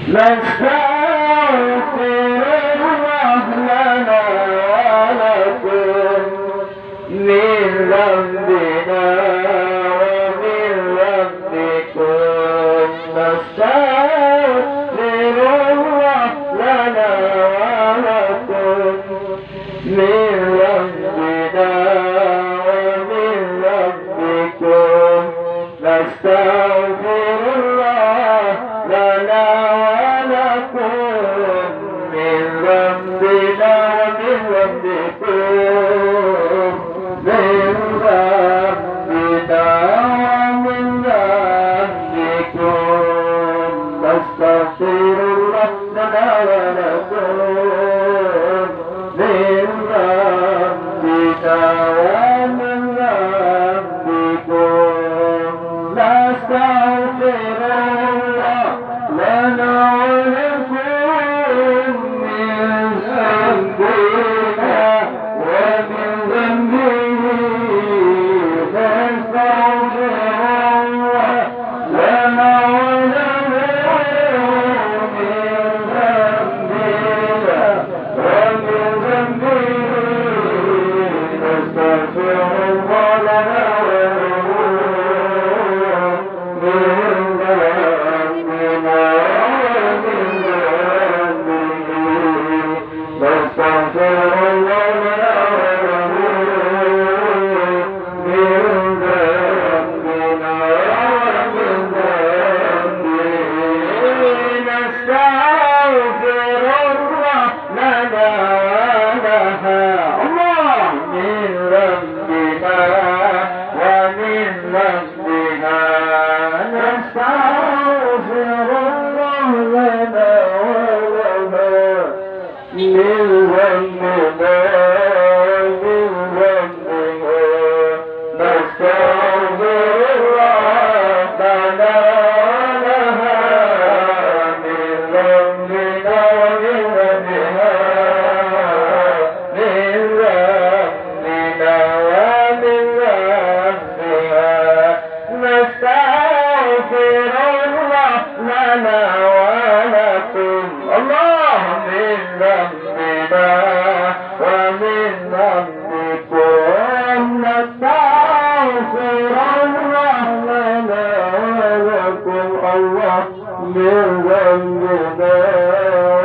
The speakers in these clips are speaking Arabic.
نستغفر الله لنا ولكم من ذنبنا ومن ذنبكم نستغفر الله لنا ولكم من ذنبنا ومن ذنبكم نستغفر الله لنا ولكم من ذنبنا ومن ذنبكم من ذنبنا ومن ذنبكم نستغفر الله لنا ولكم من ذنبنا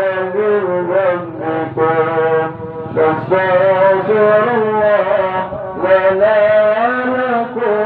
ومن ذنبكم نستغفر الله لنا ولكم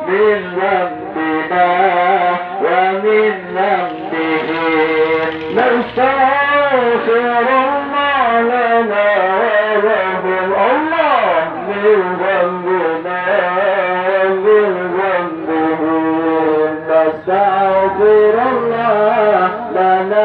من ذنبنا ومن ذنبه نستغفر الله لنا ولكم من ذنبنا ومن ذنبه نستغفر الله لنا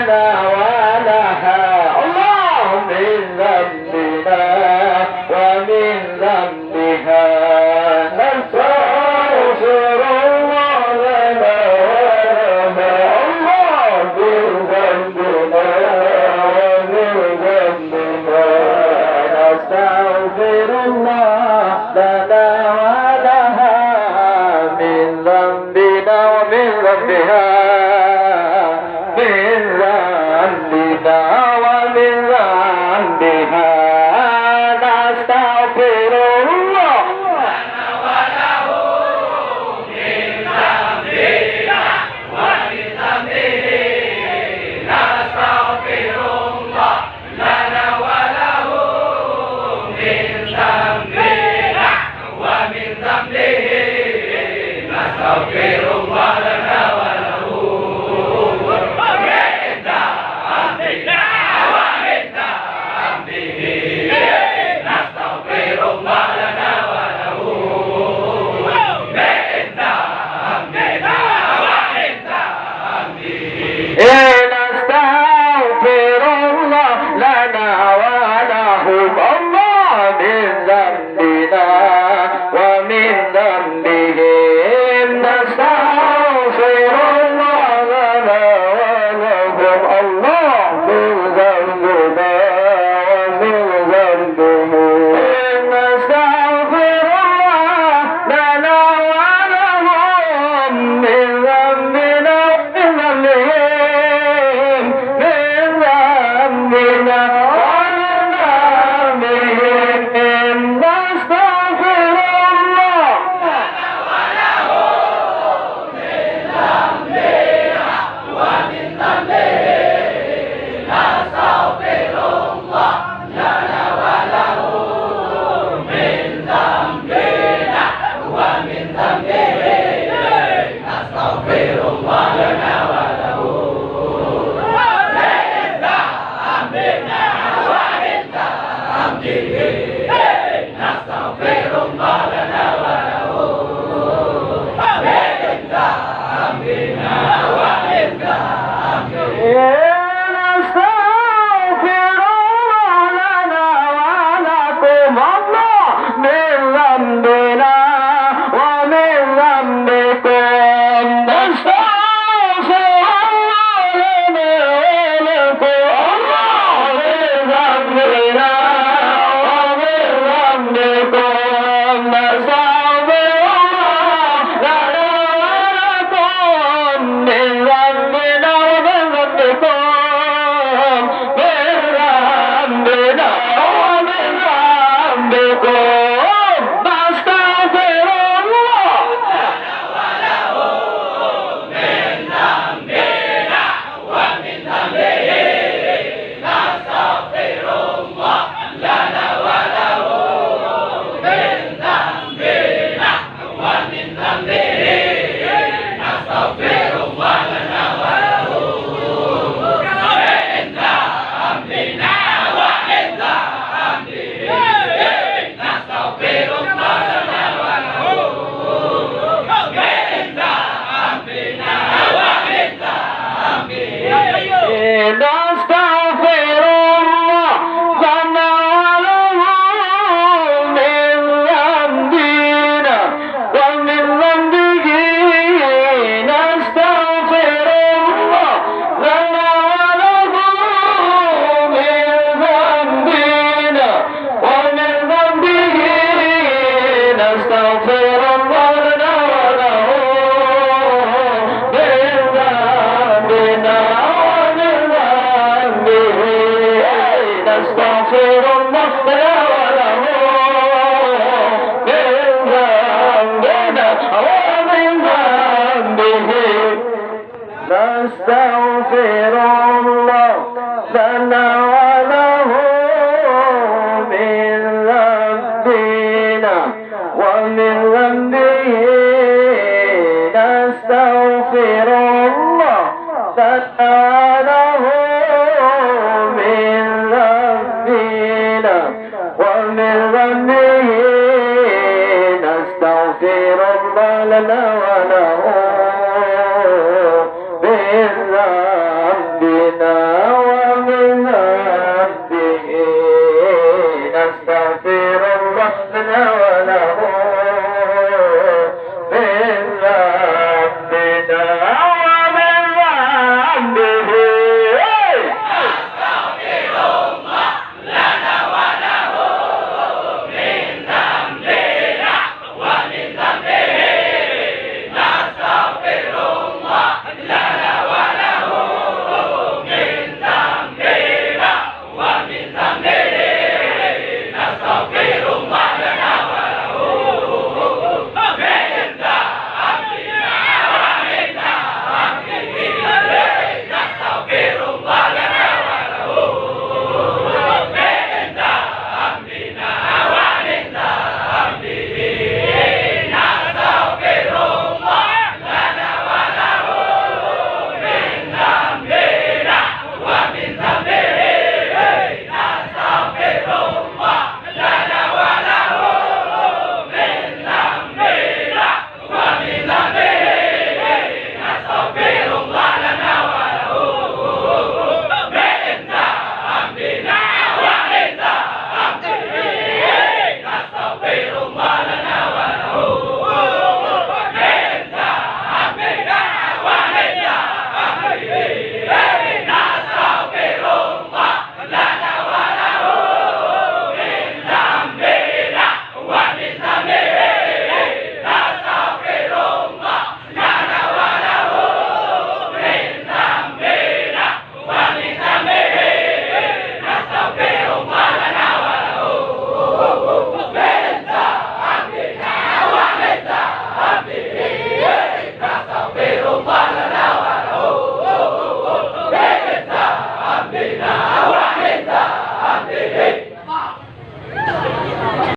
لنا ولها الله من ذنبنا ومن ذنبها نستغفر الله لنا ولها الله من ذنبنا ومن ذنبها نستغفر الله لنا ولها من ذنبنا ومن ذنبها من ذنبنا ومن ذنبها نستغفر الله لنا وله من ذنبنا ومن ذنبه نستغفر الله لنا وله من ذنبنا ومن ذنبه نستغفر الله لنا وله نستغفر الله لنا ولهم الله من ذنبنا ومن ذنبهم نستغفر الله لنا ولهم الله من ذنبنا ومن ذنبهم نستغفر الله لنا ولهم من ذنبنا ومن ذنبهم من ذنبنا ومن ذنبهم نستغفر الله لنا ولهم من ذنبنا ومن ذنبهم نستغفر الله لنا ولهم من ذنبنا ومن ذنبهم نستغفر الله لنا نستغفر الله لنا وله من ذنبنا ومن ذنبه نستغفر الله لنا وله من ذنبنا ومن ذنبه نستغفر الله لنا وله